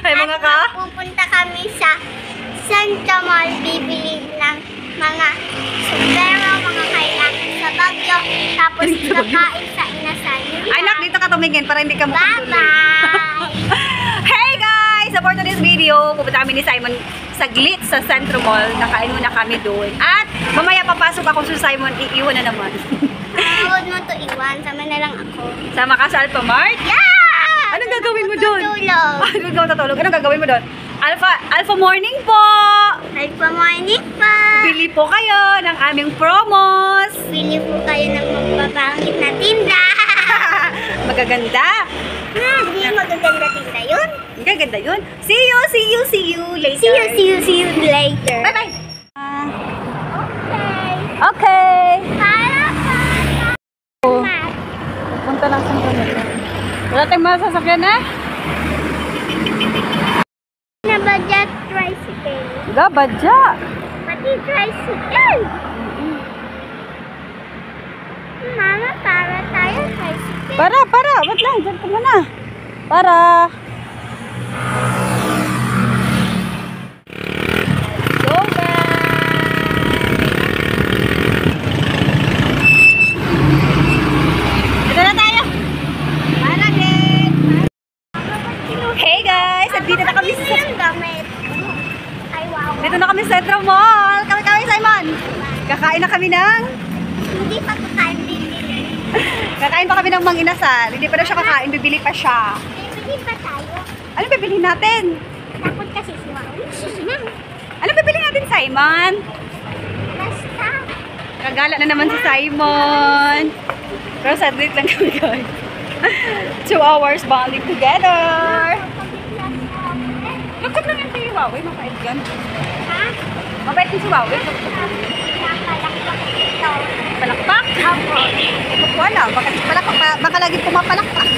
Ay mga ka? Pupunta kami sa Santa Mall, bibili ng mga sombrero, mga kailangan sa Baguio, tapos kakain sa inasal. Ay nak, dito ka tumingin para hindi ka mukha. Bye-bye! Hey guys! For today's video, pupunta kami ni Simon saglit sa Centro Mall. Nakain muna kami doon. At mamaya papasok ako sa Simon, iiwan na naman. Huwag mo to iwan, sama na lang ako. Sama ka sa Alphamart? Yeah! Anong gagawin mo doon? Tutulog. Doon ka matutulog. Anong gagawin mo doon? Alpha Morning po! Alpha morning pa! Bili po kayo ng aming promos. Bili po kayo ng magpapangit na tinda. Magaganda. Hindi magaganda tinda yun. Magaganda yun. See you later. See you later. Bye-bye. Okay. Okay. Para. Punta lang sa Centro. Wala tayong masasakyan na? Na budget tricycle. Gabadya. Pati tricycle. Mama, para tayo tricycle. Para. Wait lang. Diyan ka muna. Para. Go back. Dito na tayo. Para din. Hey guys. Nandito na kami sa... Gamit. Ay, wow. Dito na kami sa Centro Mall. Kami, Simon. Kakain na kami ng... Hindi pa ko tayo bibili. Kakain pa kami ng manginasal. Hindi pa na siya kakain. Bibili pa siya. Bibili pa tayo. Ano bibili natin? Takot kasi si Mama. Ano bibili natin, Simon? Basta. Kagala na naman si Simon. Pero sadlit lang kami guys. 2 hours bonding together. Lukot lang yan si Huawei. Mapait yan. Ha? Mapait yung si Huawei. Napalakpak ito. Palakpak? Opo. Hindi ko alam. Baka lagi pumapalakpak.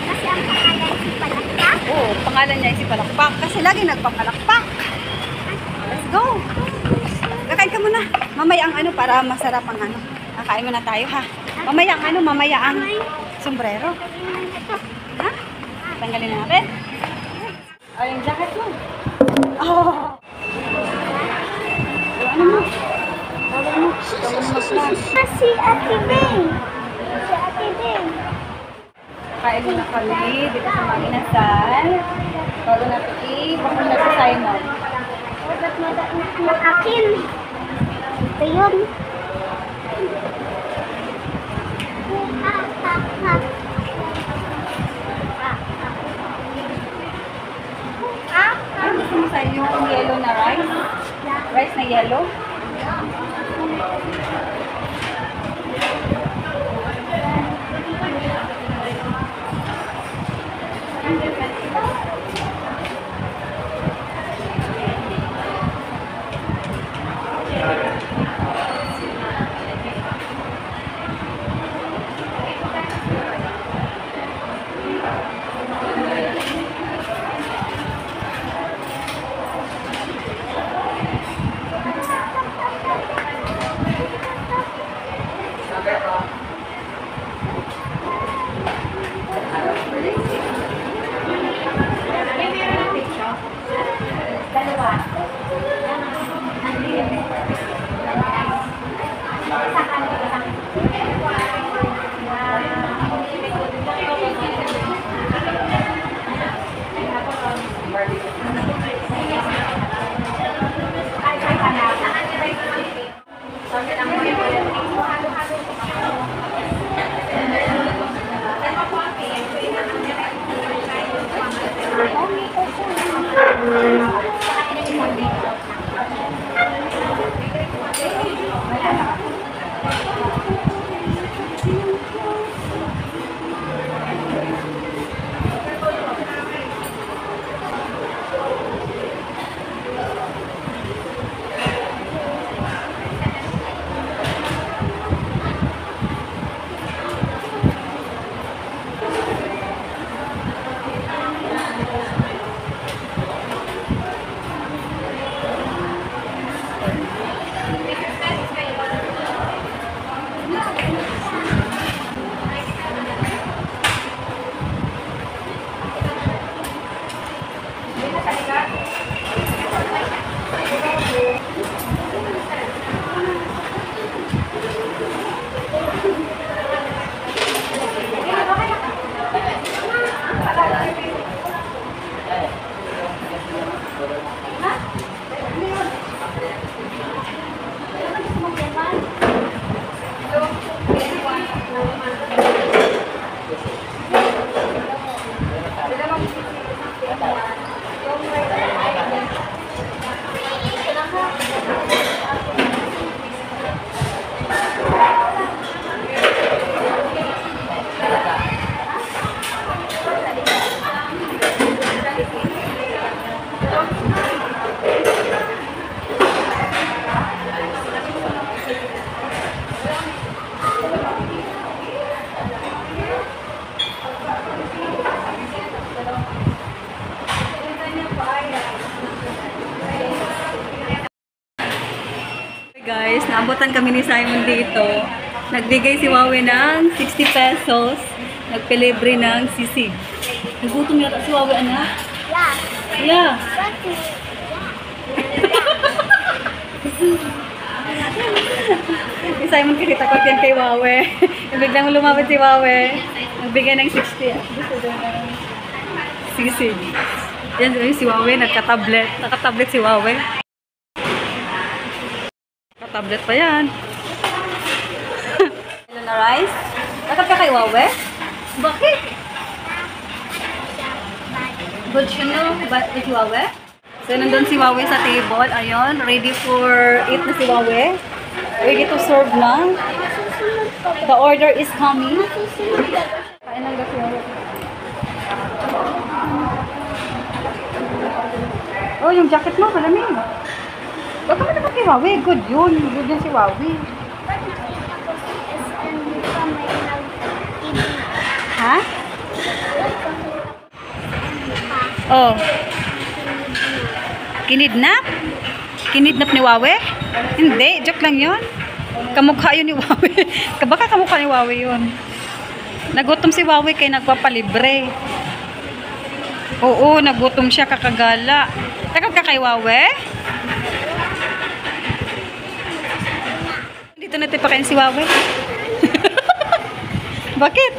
Kasi ang pangalan si Palakpak. Oo, pangalan niya ay si Palakpak. Kasi lagi nagpapalakpak. Let's go. Kakain ka muna. Mamaya ang ano para masarap ang ano. Kakain muna tayo ha. Mamaya ang ano, mamaya ang sombrero. Ha? Tanggalin natin. Ay, yung jacket mo. Oh. Ano mo? Tawag mo. Si Ate Beng. Si Ate Beng. Kain muna kami dito sa Manginasal. Bago natin i-papunta sa Simon. O, ba't madaan ng akin? Ito yun. Ano gusto mo sa inyo? Yung yellow na rice? Rice na yellow? naabutan kami ni Simon dito. Nagbigay si Wawe ng 60 pesos. Nagpilibre ng sisig. Nagutom yata si Wawe, anak? Yeah. Yeah. Si Simon kasi takot yan kay Wawe. Biglang lumapit si Wawe. Nagbigay ng 60. Gusto daw ng sisig. Yan si Wawe, nagka-tablet. Naka-tablet si Wawe. Naka-tablet pa yan. Hello na rice. Takot ka kay Wawe? Bakit? Good siya no? But si Wawe? So, nandun si Wawe sa table. Ayun, ready for eat na si Wawe. Ready to serve na. The order is coming. Kain lang si Wawe. Oh, yung jacket mo, malamig. Huwag ka naman kay Wawe. Good yun. Good yun si Wawe. Ha? Oh. Kinidnap? Kinidnap ni Wawe? Hindi, joke lang yun. Kamukha yun ni Wawe. Baka kamukha ni Wawe yun. Nagutom si Wawe kaya nagpapalibre. Oo, nagutom siya kakagala. Takot ka kay Wawe? Dito natin pakain si Wawe. Bakit?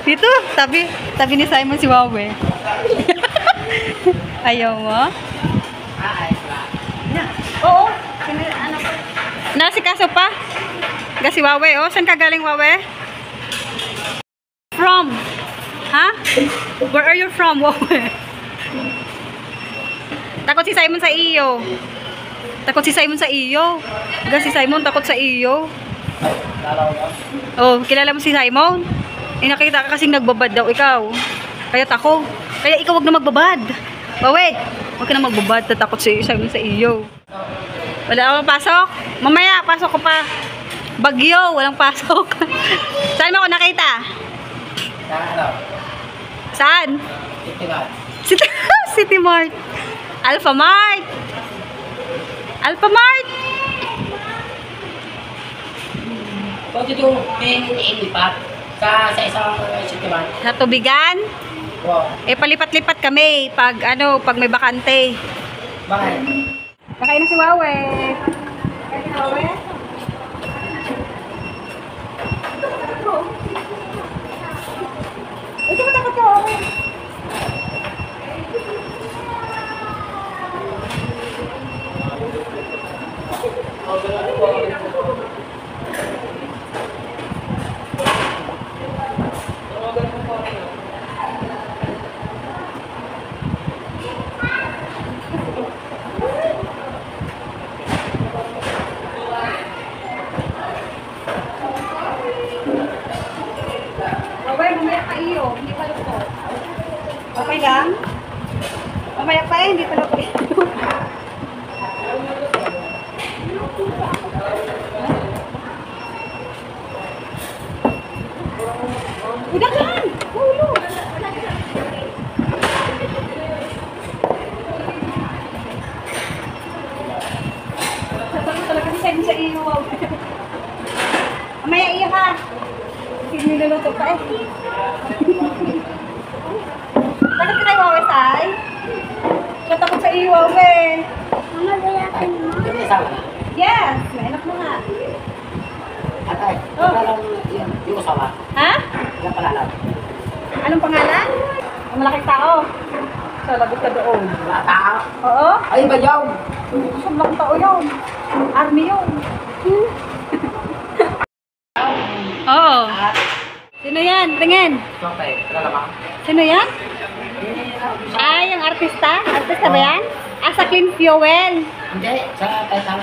Dito, tabi ni Simon si Wawe. Ayaw mo? Oo. Nasikaso pa? Si Wawe, oh. Saan ka galing, Wawe? From? Ha? Where are you from, Wawe? Takot si Simon sa iyo. Takot si Simon sa iyo. Si Simon takot sa iyo. Oh, kilala mo si Simon? Nakita ka kasing nagbabad daw ikaw. Kaya tako. Kaya ikaw wag na magbabad. Wait, wag ka na magbabad. Tatakot si Simon sa iyo. Wala akong pasok? Mamaya, pasok ko pa. Bagyo, walang pasok. Saan mo ako nakita? Saan? City Mart. Alpha Mart. Alpha Mart. Kung dito, may ilipat sa isang City Mart. Sa tubigan? Wow. Palipat-lipat kami pag may bakante. Bakit? Nakain na si Wawe. Kaya si Wawe? Ito mo takot ka, Wawe. Mamaya pa iyo, hindi pa luto. Okay lang? Mamaya pa hindi pa luto. Udah kan? Ulo. Sabi talaga sa iyo. Mamaya iyo ha. Hindi niluluto pa eh. Bakit ka tayo, Wawe, Sai? Natakot sa iyo, Wawe. Mama, gayakin mo. Yung isang. Yes, may anak mo nga. Atay, yung usawa. Ha? Yung palalag. Anong pangalan? Ang malaking tao. So, lagot ka doon. Mga tao. Oo? Ay, ba yaw? Ang malaking tao yun. Army yun. Oo. Sino yan? Tingin. Okay, kilala mo? Sino yan? Ay, yung artista? Artista ba yan? Sa Clean Fuel. Hindi, sa Taitang.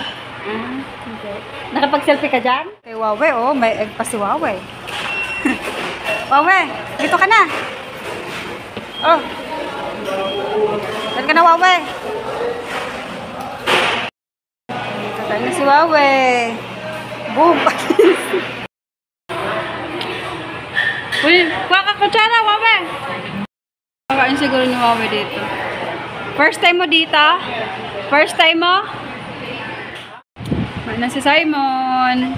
Okay. Nakapag-selfie ka dyan? Kay Wawe, oh. May egg pa si Wawe. Wawe, dito ka na. Oh. Dito ka na, Wawe. Dito na si Wawe. Boom. Uy, kuha ka kutsara, Wawe. Kakain siguro ni Wawe dito. First time mo dito? First time mo? May na si Simon. Simon.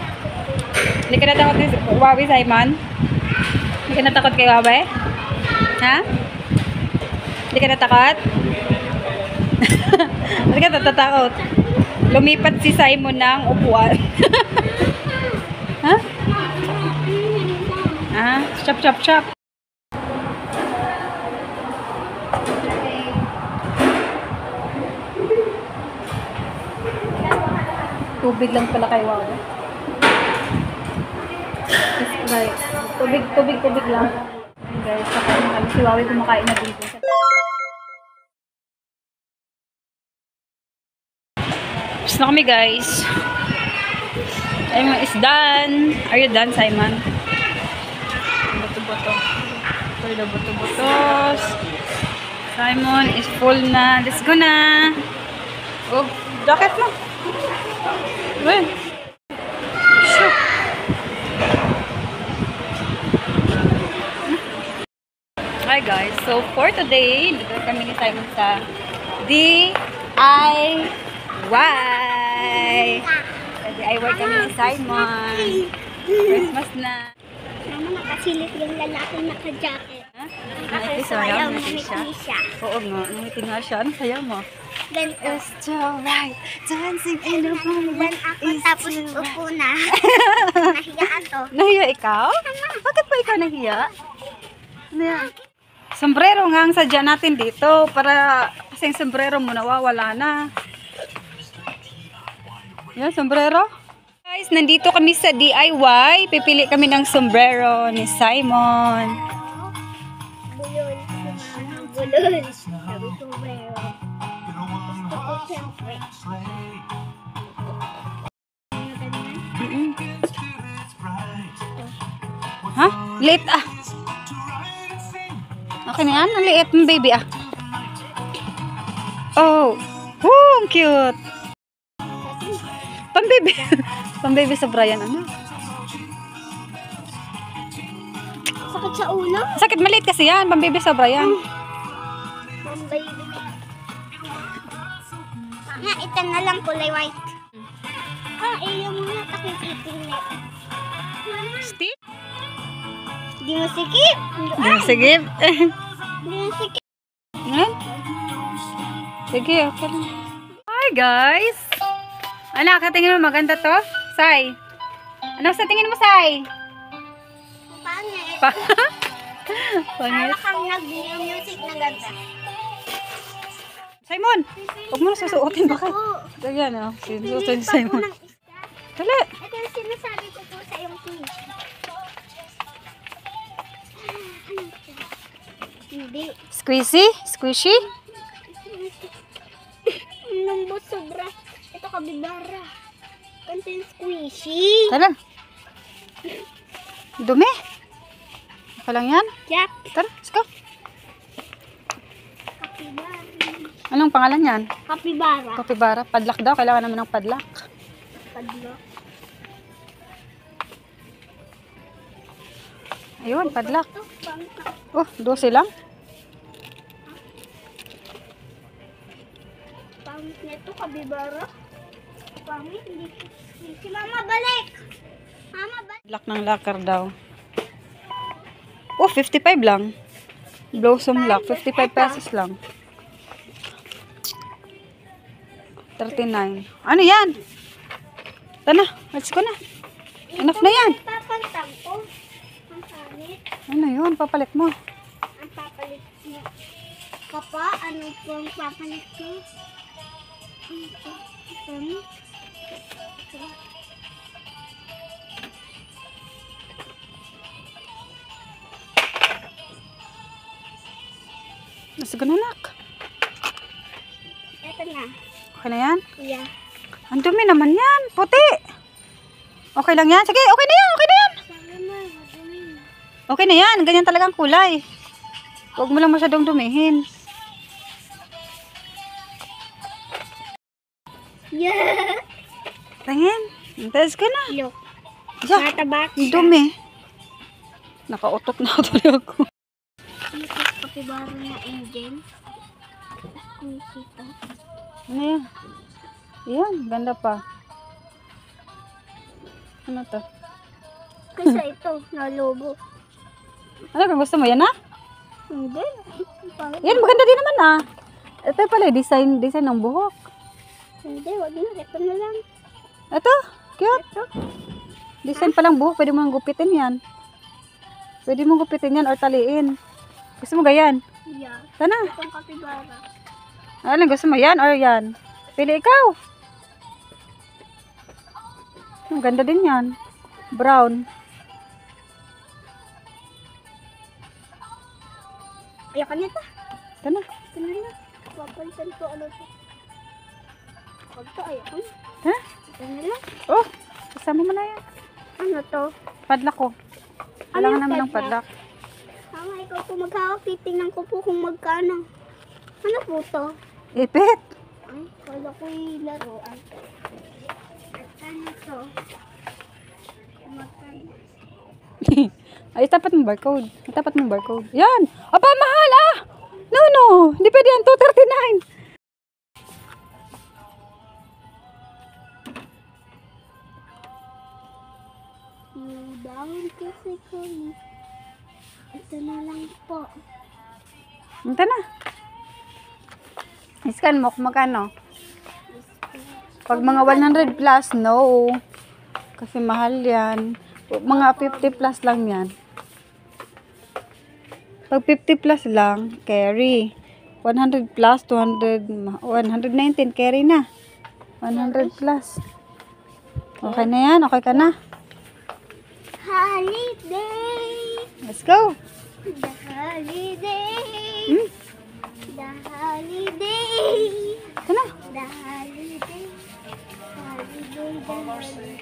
Hindi ka natakot kay Wawi, Simon? Hindi ka natakot kay Wawi? Ha? Hindi ka natakot? Hindi ka natatakot. Lumipat si Simon ng upuan. Ha? Ah, chop, chop, chop. Tubig lang pala kay Wawi. Right. Tubig lang. Ayun guys, kakain na kami. Si Wawi kumakain na dito. Tapos na kami guys. Simon is done. Are you done, Simon? Buto-buto. For the buto-butos. Simon is full na. Let's go na. Oh, jacket mo. Well. Sure. Hi guys. So for today, dito kami ni Simon sa DIY. DIY kami ni Simon. Christmas na. Mama, nakasilip yung lalaking naka-jacket. Ha? Kasi ayaw namiti siya. Oo nga, namiti nga siya. Ano kaya mo? Ganito. It's alright. Dancing in the room. Then ako tapos upo na. Nahiya to. Nahiya ikaw? Bakit pa ikaw nahiya? Ano yan? Sombrero nga ang sadya natin dito para kasi yung sombrero mo nawawala na. Yan, sombrero. Guys, nandito kami sa DIY. Pipili kami ng sombrero ni Simon. Bulol. Bulol. Sabi ko meron. Gusto ko siyempre. Ha? Liit ah. Okay na yan. Ang liit ng baby ah. Oh. Woo, ang cute. Pambaby. Pambaby sa Brian. Ano? Sakit sa ulo. Sakit maliit kasi yan. Pambaby sa Brian. Baby. Nga, ito na lang kulay white. Yung mga takikiting na. Stick? Di mo sikip. Sige. Di mo sikip. Yan. Sige, okay lang. Hi guys. Anak, katingin mo maganda to? Sai. Ano sa tingin mo, Sai? Pangit. Pangit. Para kang nag-music na ganda. Simon, huwag mo na susuotin baka. Ganyan, oh. Sinusuotin ni Simon. Dali. Ito yung sinasabi ko po sa iyong quiz. Hindi. Squishy? Squishy? Lambot sobra. Ito kabibara. Content squishy. Tara. Dumi. Okay lang yan. Yap. Tara, let's go. Kapibara. Anong pangalan yan? Kapibara. Kapibara. Padlock daw. Kailangan naman ng padlock. Padlo. Ayun, padlock. Ito, pangka. Oh, 12 lang. Pangit nito, kabibara. Pangit, hindi. Si Mama balik. Mama balik. Padlock ng locker daw. Oh, 55 lang. Blossom lock. 55 pesos lang. 39. Ano yan? Tana, let's go na. Enough na yan. Papantag ko. Ang pangit. Ano yun? Papalit mo. Ang papalit mo. Kapa, ano po ang papalit mo? Pangit. Let's go na, nak. Ito na. Okay na yan? Yeah. Ang dumi naman yan. Puti. Okay lang yan? Sige, okay na yan. Okay na yan. Sabi mo, madumi. Okay na yan. Ganyan talagang kulay. Huwag mo lang masyadong dumihin. Yeah. Tingin. Let's go na. Look. Yeah. Natabak Ang dumi. Nakautok na tuloy ako. Ito, kapibaro na engine. Ito. Ano yan? Yan, ganda pa. Ano to? Kasi ito, nalubo. Ano kung gusto mo yan ha? Hindi. Pangit. Yan, maganda din naman ah. Ito pala, design ng buhok. Hindi, wag na. Ito na lang. Ito, cute. Ito. Design pa lang buhok, pwede mo gupitin yan. Pwede mo gupitin yan or taliin. Gusto mo ganyan? Yeah. Sana. Itong kapibara. Ano, gusto mo yan or yan? Pili ikaw. Ang ganda din yan. Brown. Ayaw ka nito. Ito na. Ito na lang. Papalitan ko ano to. Huwag to, ayaw ko. Ha? Ito na lang. Oh, kasama mo na yan. Ano to? Padlock ko. Kailangan yung naman ng padlock? padlock. Tama, ikaw po maghahawak. Titingnan ko po kung magkano. Ano po to? Ipit. Ay, wala ko yung laruan. Ano to? Magkano? Ay, tapat mo barcode. Tapat mo barcode. Yan. Aba, mahal ah. No. Hindi pwede yan. 239. Yung down kasi ko. Ito na lang po. Ito na. Iskan mo kung magkano. Pag mga 100 plus, no. Kasi mahal yan. Mga 50 plus lang yan. Pag 50 plus lang, carry. 100 plus, 200, 119, carry na. 100 plus. Okay na yan, okay ka na. Holiday! Let's go. The holiday! Hmm? The holiday! Ito na. The holiday! Holiday, the holiday.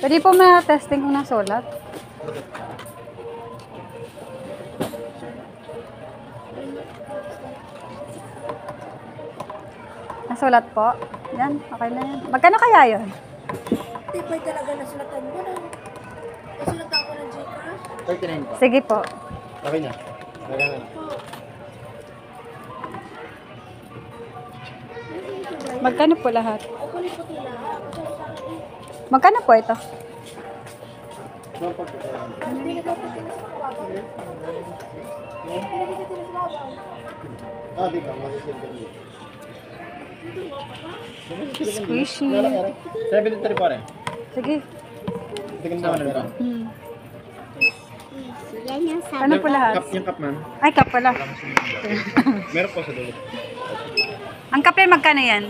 Pwede po ma-testing kung nasulat. Nasulat po. Yan, okay na yan. Magkano kaya yun? Tipay talaga nasulatan mo na. Nasulatan ko ng Gcash. 39 pa. Sige po. Okay na. Kailangan. Magkano po lahat? O kunin ko tila. Magkano po ito? Hindi na dapat tila sa kawabaw. Hindi na dapat tila sa kawabaw. Di ba? Masisilip dito. Squishy. 73 pa rin. Sige. Tingnan naman na. Yan yung sabi. Ano po lahat? Yung cup man. Ay, kap pala. Meron po sa dulo. Ang kape, magkano yan?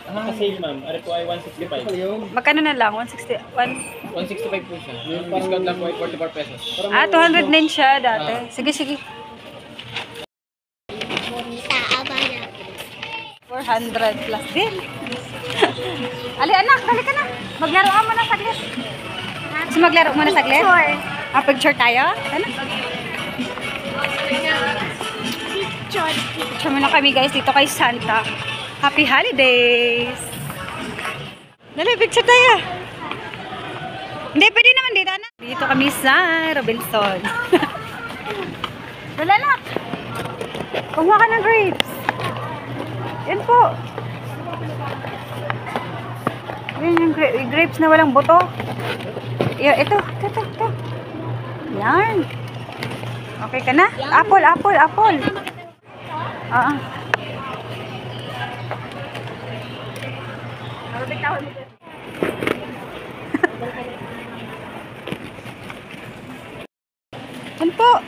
Sale ma'am, ano po ay 165. Magkano na lang? 160? 165 po siya. Discount lang po ay 44 pesos. 209 siya dati. Sige, sige. Sa abala. 400 plus din. Ali, anak, dali ka na. Maglaro ka muna saglit. Gusto maglaro muna saglit? Sure. Picture tayo? Ano? Picture. Picture muna kami guys dito kay Santa. Happy holidays! Dali, picture tayo. Hindi, pwede naman dito, anak. Dito kami sa Robinson. Dala na. Kumuha ka ng grapes. Yan po. Yan yung grapes na walang buto. Ito. Yan. Okay ka na? Apple. Yan po.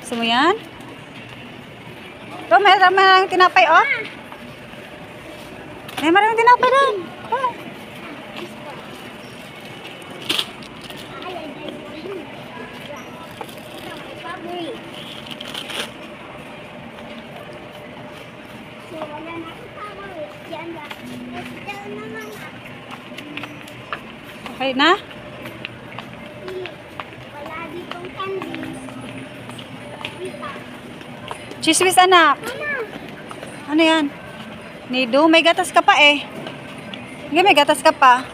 Gusto mo yan? Ito, may maraming tinapay, oh. May maraming tinapay doon. Oh. So, wala na ang favorite. Yan lang. Ito naman ah. Okay na? Wala ditong candy. Dito. Chismis, anak. Ano yan? Nido, may gatas ka pa eh. Hindi, may gatas ka pa.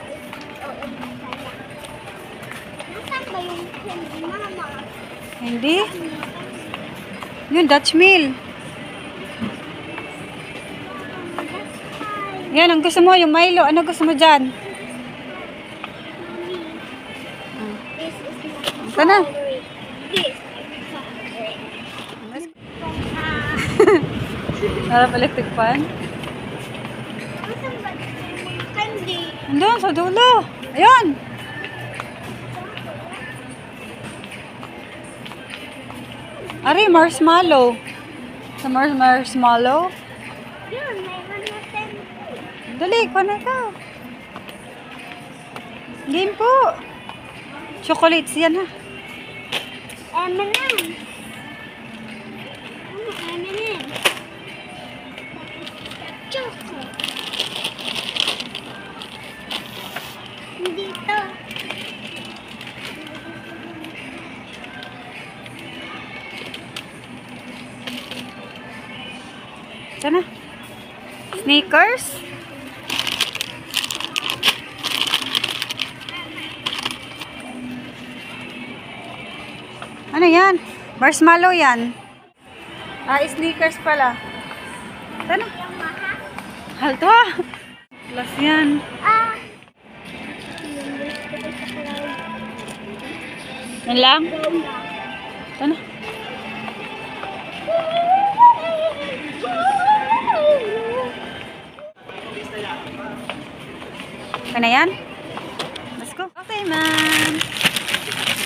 Nasaan ba yung candy, mama? Hindi. Yun, Dutch meal. That's fine. Yan, ang gusto mo, yung Milo. Ano gusto mo dyan? This is my Ito na. favorite. This is my favorite. Harap electric fan. Asan ba? Candy. Andun, sa dulo. Ayun. Ari, marshmallow. Sa marshmallow. Yun, may mga candy. Dali, kuha na ito. Game po. Chocolates yan ha. M&M. Ano, M&M? Chocolate. Hindi to. Sana. Sneakers. Ano yan? Marshmallow yan. Ah, sneakers pala. Sana. Yamaha. Halto ah. Plus yan. Ah. Yan lang. Sana. Ano yan? Let's go. Okay, man.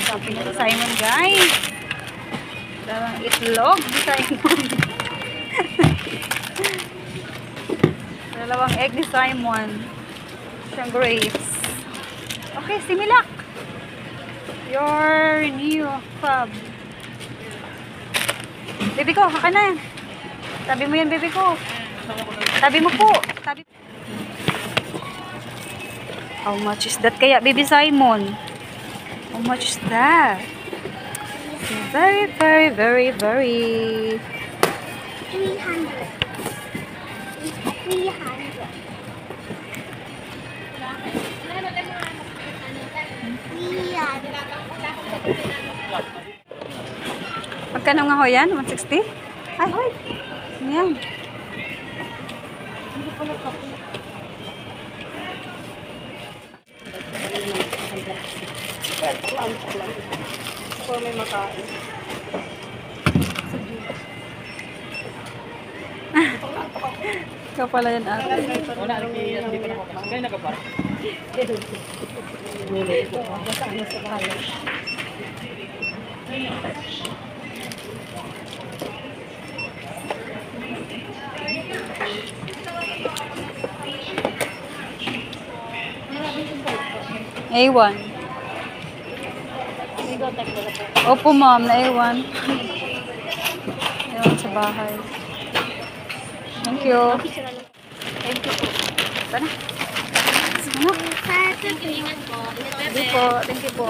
Shopping sa Simon, guys. Dalawang itlog ni Simon. Dalawang egg ni Simon. Siyang grapes. Okay, Similak. Your new fab. Baby ko, haka na yan. Tabi mo yan, baby ko. Tabi mo po. Tabi. How much is that kaya, baby Simon? How much is that? Very, very, very, very. 300. 300. Magkano nga ho yan? 160? Ay, hoy. Yan. Ikaw pala yan ate. Wala, hindi ko na ako. Kaya nagkapara. A1. Opo ma'am, na A1. A1 sa bahay. Thank you. Thank you po. Sana. Ano? Thank you po. Thank you po.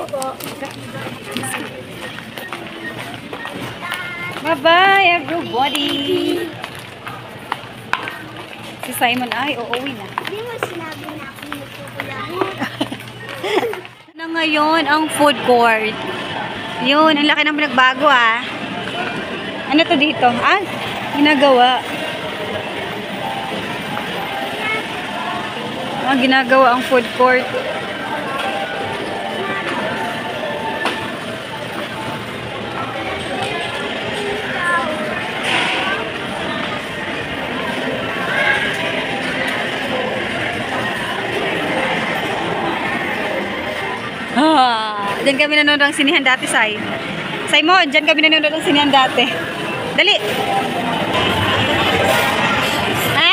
Bye-bye everybody. Si Simon ay uuwi na. Hindi mo sinabi na ako nagkukulang. Na ngayon ang food court. Yun, ang laki ng pinagbago ah. Ano to dito? Ah, ginagawa. Ah, ginagawa ang food court. Ah, diyan kami nanonood ng sinihan dati, Sai. Simon, diyan kami nanonood ng sinihan dati. Dali. Ha?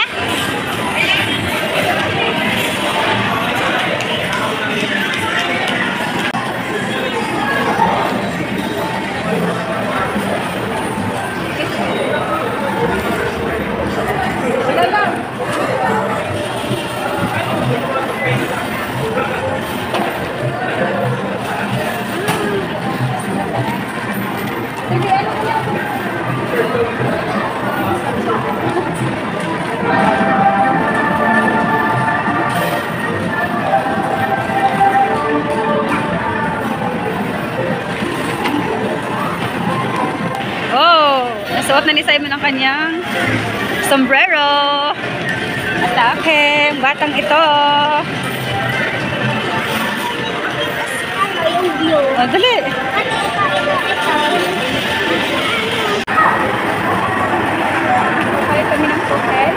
Wala lang. Oh, nasuot na ni Simon ang kanyang sombrero. Atake, batang ito. Ano yung view? Oh, dali. Kaya kami ng hotel.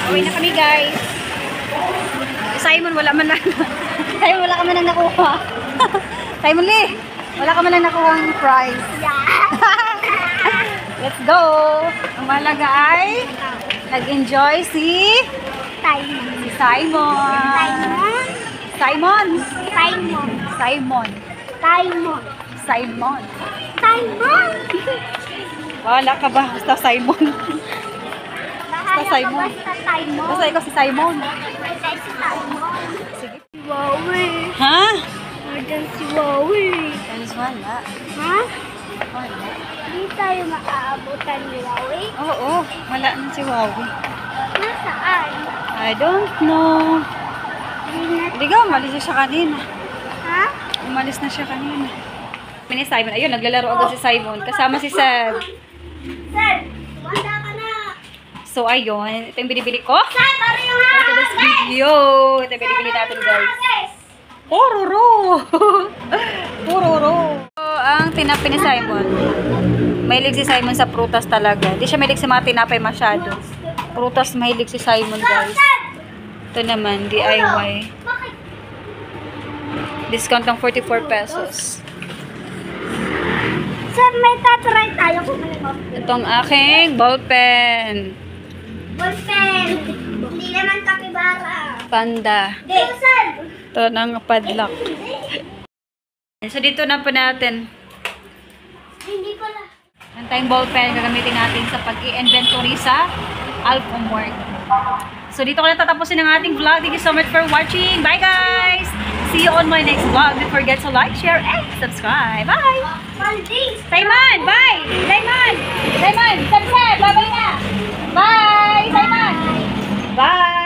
Uwi na kami, guys. Simon, wala man lang. Simon, wala ka man lang nakuha. Simon Lee, wala ka man lang nakuha ang prize. Let's go! Ang mahalaga ay nag-enjoy si Simon. Simon. Wala ka ba? Basta Simon. Simon. Basta ikaw si Simon. Sige. Wowie. Ha? Order si Wowie. Times wala. Ha? Wala. Hindi tayo maaabutan ni Wowie. Oo, wala na si Wowie. Nasaan? I don't know. Hindi na. Hindi ka, umalis na siya kanina. Ha? Umalis na siya kanina. Mini Simon. Ayun, naglalaro agad si Simon. Kasama si Seb. Sir, wala ka na. So, ayun. Ito yung binibili ko. Sir, pare yung For this video. Ito yung binibili natin, guys. Pororo! Pororo! So, ang tinapi ni Simon. Mahilig si Simon sa prutas talaga. Hindi siya mahilig sa mga tinapay masyado. Prutas mahilig si Simon, guys. Ito naman, DIY. Discount ng 44 pesos. Sir, may tatry tayo kung ano ba. Itong aking ballpen. Ballpen. Hindi naman kapibara. Panda. Hindi, sir. Ito ng padlock. So, dito na po natin. Hindi ko na. Ang tayong ballpen gagamitin natin sa pag-i-inventory sa Alphamart. So, dito ko na tatapusin ang ating vlog. Thank you so much for watching. Bye, guys! See you on my next vlog. Don't forget to like, share, and subscribe. Bye! Maldis. Simon! Bye! Simon! Simon! Subscribe! Bye-bye na! Bye! Simon! Bye!